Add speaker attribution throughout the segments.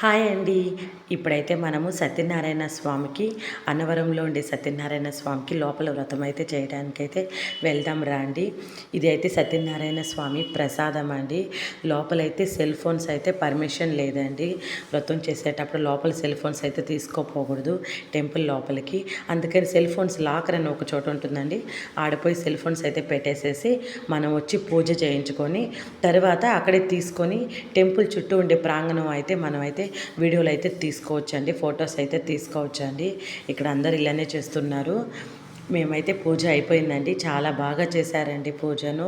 Speaker 1: Hi అండి. ఇప్పుడైతే మనము సత్యనారాయణ స్వామికి అన్నవరంలో ఉండే సత్యనారాయణ స్వామికి లోపల వ్రతం అయితే చేయడానికైతే వెళ్దాం రండి. ఇది అయితే సత్యనారాయణ స్వామి ప్రసాదం అండి. లోపలైతే సెల్ ఫోన్స్ అయితే పర్మిషన్ లేదండి. వ్రతం చేసేటప్పుడు లోపల సెల్ ఫోన్స్ అయితే తీసుకోపోకూడదు టెంపుల్ లోపలికి. అందుకని సెల్ ఫోన్స్ లాకర్ అని ఒక చోట ఉంటుందండి. ఆడిపోయి సెల్ ఫోన్స్ అయితే పెట్టేసేసి మనం వచ్చి పూజ చేయించుకొని తర్వాత అక్కడే తీసుకొని టెంపుల్ చుట్టూ ఉండే ప్రాంగణం అయితే మనమైతే వీడియోలు అయితే తీసుకోవచ్చండి, ఫొటోస్ అయితే తీసుకోవచ్చండి. ఇక్కడ అందరు ఇలానే చేస్తున్నారు. మేమైతే పూజ అయిపోయిందండి. చాలా బాగా చేశారండి పూజను.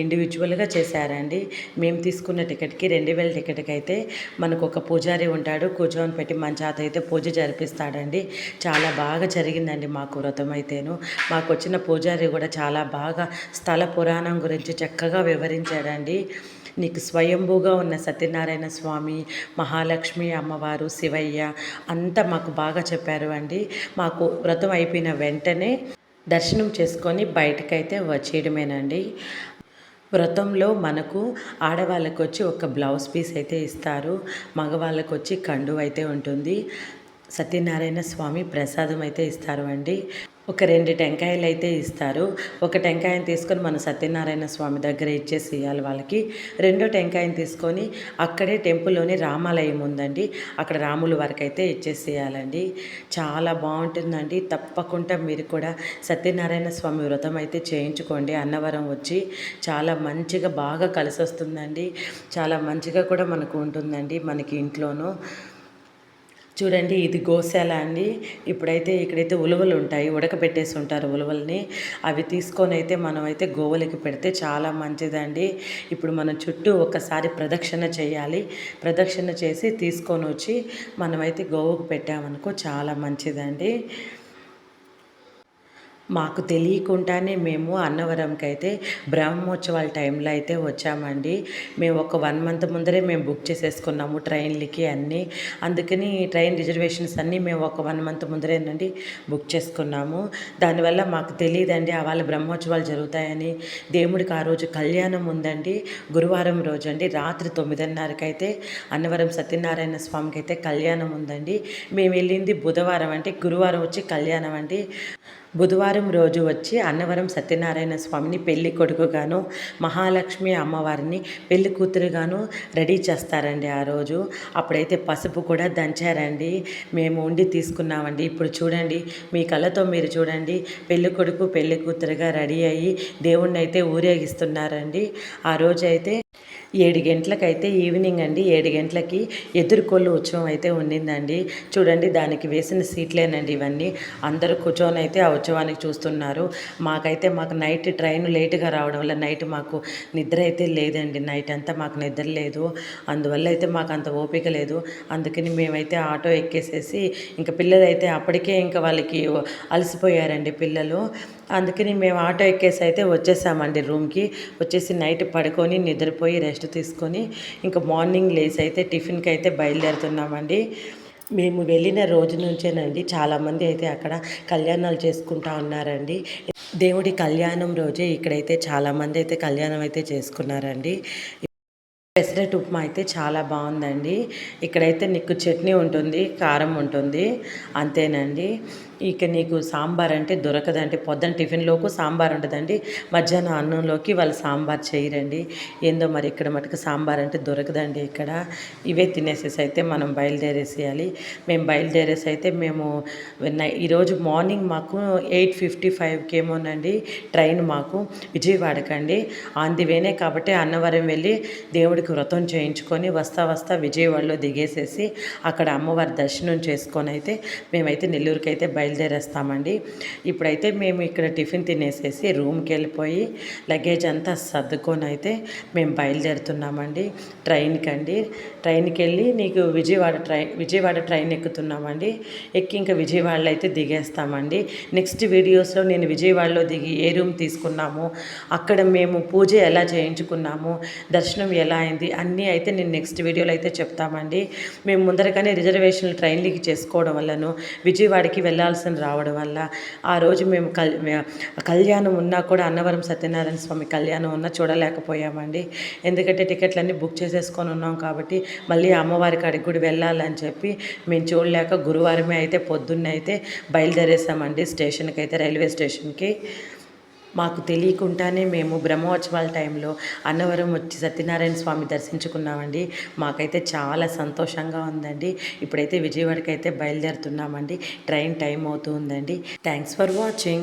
Speaker 1: ఇండివిజువల్గా చేశారండి. మేము తీసుకున్న టికెట్కి 2000 టికెట్కి అయితే మనకు ఒక పూజారి ఉంటాడు. కూర్చొని పెట్టి మన చేత అయితే పూజ జరిపిస్తాడండి. చాలా బాగా జరిగిందండి మాకు వ్రతం అయితేను. మాకు వచ్చిన పూజారి కూడా చాలా బాగా స్థల పురాణం గురించి చక్కగా వివరించాడండి. నీకు స్వయంభూగా ఉన్న సత్యనారాయణ స్వామి, మహాలక్ష్మి అమ్మవారు, శివయ్య అంతా మాకు బాగా చెప్పారు అండి. మాకు వ్రతం అయిపోయిన వెంటనే దర్శనం చేసుకొని బయటకైతే వచ్చేయడమేనండి. వ్రతంలో మనకు ఆడవాళ్ళకు వచ్చి ఒక బ్లౌజ్ పీస్ అయితే ఇస్తారు, మగవాళ్ళకు వచ్చి కండువ అయితే ఉంటుంది. సత్యనారాయణ స్వామి ప్రసాదం అయితే ఇస్తారు అండి. ఒక 2 టెంకాయలు అయితే ఇస్తారు. ఒక టెంకాయని తీసుకొని మన సత్యనారాయణ స్వామి దగ్గర ఇచ్చేసి ఇవ్వాలి వాళ్ళకి. రెండో టెంకాయని తీసుకొని అక్కడే టెంపుల్లోని రామాలయం ఉందండి, అక్కడ రాముల వరకు అయితే ఇచ్చేసేయాలండి. చాలా బాగుంటుందండి. తప్పకుండా మీరు కూడా సత్యనారాయణ స్వామి వ్రతం అయితే చేయించుకోండి. అన్నవరం వచ్చి చాలా మంచిగా బాగా కలిసి వస్తుందండి. చాలా మంచిగా కూడా మనకు ఉంటుందండి మనకి ఇంట్లోనూ. చూడండి, ఇది గోశాల అండి. ఇప్పుడైతే ఇక్కడైతే ఉలువలు ఉంటాయి, ఉడకబెట్టేసి ఉంటారు ఉలువల్ని. అవి తీసుకొని అయితే మనమైతే గోవులకి పెడితే చాలా మంచిదండి. ఇప్పుడు మన చుట్టూ ఒకసారి ప్రదక్షిణ చేయాలి. ప్రదక్షిణ చేసి తీసుకొని వచ్చి మనమైతే గోవుకు పెట్టామనుకో చాలా మంచిదండి. మాకు తెలియకుండానే మేము అన్నవరంకి అయితే బ్రహ్మోత్సవాల టైంలో అయితే వచ్చామండి. మేము ఒక 1 మంత్ ముందరే మేము బుక్ చేసేసుకున్నాము ట్రైన్లకి అన్నీ. అందుకని ట్రైన్ రిజర్వేషన్స్ అన్నీ మేము ఒక 1 మంత్ ముందరేనండి బుక్ చేసుకున్నాము. దానివల్ల మాకు తెలియదండి వాళ్ళ బ్రహ్మోత్సవాలు జరుగుతాయని. దేవుడికి ఆ రోజు కళ్యాణం ఉందండి, గురువారం రోజు అండి. రాత్రి 9:30కి అయితే అన్నవరం సత్యనారాయణ స్వామికి అయితే కళ్యాణం ఉందండి. మేము వెళ్ళింది బుధవారం అంటే గురువారం వచ్చి కళ్యాణం అండి. బుధవారం రోజు వచ్చి అన్నవరం సత్యనారాయణ స్వామిని పెళ్లి కొడుకుగాను, మహాలక్ష్మి అమ్మవారిని పెళ్లి కూతురుగాను రెడీ చేస్తారండి ఆ రోజు. అప్పుడైతే పసుపు కూడా దంచారండి. మేము ఉండి తీసుకున్నామండి. ఇప్పుడు చూడండి, మీ కళ్ళతో మీరు చూడండి, పెళ్లి కొడుకు పెళ్లి కూతురుగా రెడీ అయ్యి దేవుణ్ణి అయితే ఊరేగిస్తున్నారండి. ఆ రోజు అయితే 7 గంటలకైతే ఈవినింగ్ అండి, 7 గంటలకి ఎదుర్కొల్లు ఉత్సవం అయితే ఉండిందండి. చూడండి, దానికి వేసిన సీట్లేనండి ఇవన్నీ. అందరూ కూర్చొని అయితే ఆ ఉత్సవానికి చూస్తున్నారు. మాకు నైట్ ట్రైన్ లేటుగా రావడం వల్ల నైట్ మాకు నిద్ర అయితే లేదండి. నైట్ అంతా మాకు నిద్ర లేదు. అందువల్ల అయితే మాకు అంత ఓపిక లేదు. అందుకని మేమైతే ఆటో ఎక్కేసేసి ఇంకా పిల్లలు అయితే అప్పటికే ఇంకా వాళ్ళకి అలసిపోయారండి పిల్లలు. అందుకని మేము ఆటో ఎక్కేసి అయితే వచ్చేసామండి రూమ్కి. వచ్చేసి నైట్ పడుకొని నిద్రపోయి రెస్ట్ తీసుకొని ఇంకా మార్నింగ్ లేసి అయితే టిఫిన్కి అయితే బయలుదేరుతున్నామండి. మేము వెళ్ళిన రోజు నుంచేనండి చాలామంది అయితే అక్కడ కళ్యాణాలు చేసుకుంటా ఉన్నారండి. దేవుడి కళ్యాణం రోజే ఇక్కడైతే చాలామంది అయితే కళ్యాణం అయితే చేసుకున్నారండి. పెసరట్టు ఉప్మా అయితే చాలా బాగుందండి. ఇక్కడైతే నీకు చట్నీ ఉంటుంది, కారం ఉంటుంది, అంతేనండి. ఇక నీకు సాంబార్ అంటే దొరకదండి. పొద్దున టిఫిన్లోకి సాంబార్ ఉంటుందండి, మధ్యాహ్నం అన్నంలోకి వాళ్ళు సాంబార్ చేయరండి. ఏందో మరి ఇక్కడ మటుకు సాంబార్ అంటే దొరకదండి ఇక్కడ. ఇవే తినేసేసి అయితే మనం బయలుదేరేసేయాలి. మేము బయలుదేరేసి అయితే మేము ఈరోజు మార్నింగ్ మాకు 8:55కి ఏమోనండి ట్రైన్ మాకు విజయవాడకండి. ఆన్ ది వేనే కాబట్టి అన్నవరం వెళ్ళి దేవుడికి వ్రతం చేయించుకొని వస్తా విజయవాడలో దిగేసేసి అక్కడ అమ్మవారి దర్శనం చేసుకొని అయితే మేమైతే నెల్లూరుకి అయితే బయలుదేరేస్తామండి. ఇప్పుడైతే మేము ఇక్కడ టిఫిన్ తినేసేసి రూమ్కి వెళ్ళిపోయి లగేజ్ అంతా సర్దుకొని అయితే మేము బయలుదేరుతున్నామండి ట్రైన్కి వెళ్ళి నీకు విజయవాడ ట్రైన్ ఎక్కుతున్నామండి. ఎక్కి ఇంకా విజయవాడలో అయితే దిగేస్తామండి. నెక్స్ట్ వీడియోస్లో నేను విజయవాడలో దిగి ఏ రూమ్ తీసుకున్నాము, అక్కడ మేము పూజ ఎలా చేయించుకున్నాము, దర్శనం ఎలా అయింది అన్నీ అయితే నేను నెక్స్ట్ వీడియోలో అయితే చెప్తామండి. మేము ముందరగానే రిజర్వేషన్లు ట్రైన్లకి చేసుకోవడం వల్లను విజయవాడకి వెళ్ళాల్సి వెళ్ళాల్సిన రావడం వల్ల ఆ రోజు మేము కళ్యాణం ఉన్నా కూడా అన్నవరం సత్యనారాయణ స్వామి కళ్యాణం ఉన్నా చూడలేకపోయామండి. ఎందుకంటే టికెట్లన్నీ బుక్ చేసేసుకొని ఉన్నాం కాబట్టి మళ్ళీ అమ్మవారి కాడికి కూడా వెళ్ళాలని చెప్పి మేము చూడలేక గురువారమే అయితే పొద్దున్నే అయితే బయలుదేరేసామండి స్టేషన్కి అయితే, రైల్వే స్టేషన్కి. మాకు తెలియకుండానే మేము బ్రహ్మోత్సవాల టైంలో అన్నవరం వచ్చి సత్యనారాయణ స్వామి దర్శించుకున్నామండి. మాకైతే చాలా సంతోషంగా ఉందండి. ఇప్పుడైతే విజయవాడకి అయితే బయలుదేరుతున్నామండి. ట్రైన్ టైం అవుతూ ఉందండి. Thanks for watching.